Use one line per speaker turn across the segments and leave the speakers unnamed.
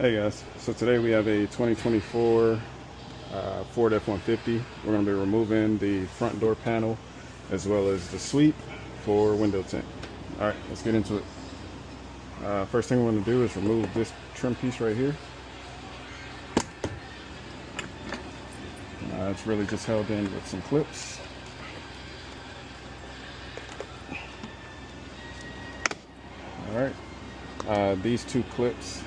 Hey guys, so today we have a 2024 Ford F-150. We're going to be removing the front door panel as well as the sweep for window tint. Alright, let's get into it. First thing we're going to do is remove this trim piece right here. It's really just held in with some clips. Alright, these two clips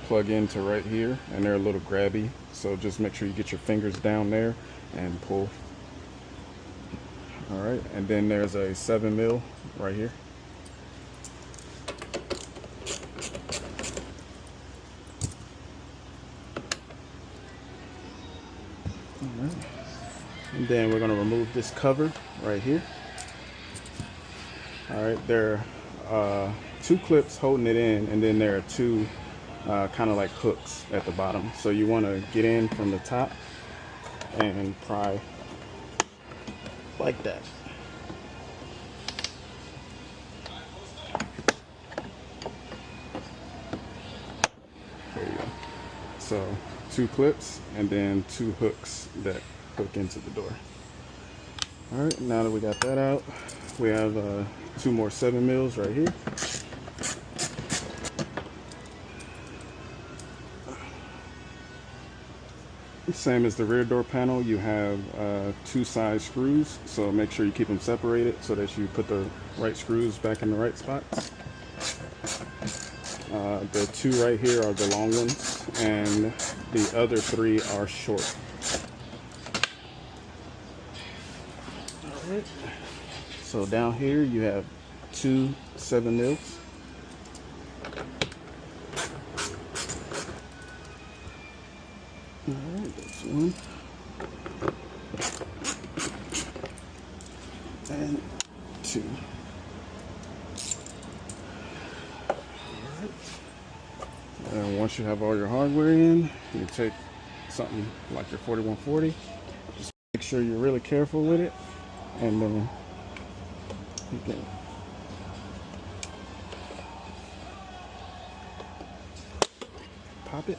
plug into right here and they're a little grabby, so just make sure you get your fingers down there and pull. All right, and then there's a 7mm right here. All right, and then we're going to remove this cover right here. All right, there are two clips holding it in, and then there are two kind of like hooks at the bottom. So you want to get in from the top and pry like that. There you go. So two clips and then two hooks that hook into the door. All right, now that we got that out, we have two more 7mm right here. Same as the rear door panel, you have two side screws, so make sure you keep them separated so that you put the right screws back in the right spots. The two right here are the long ones, and the other three are short. Alright, so down here you have two 7mm. Alright, that's one. And two. Alright. And once you have all your hardware in, you take something like your 4140. Just make sure you're really careful with it. And then you can pop it.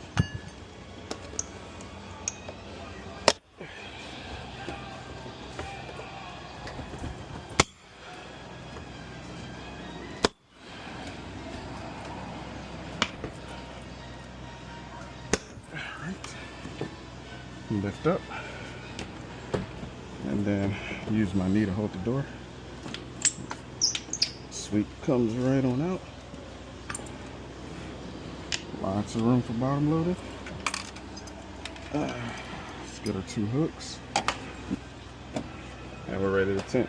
Lift up and then use my knee to hold the door. Sweep comes right on out. Lots of room for bottom loading. Let's get our two hooks and we're ready to tint.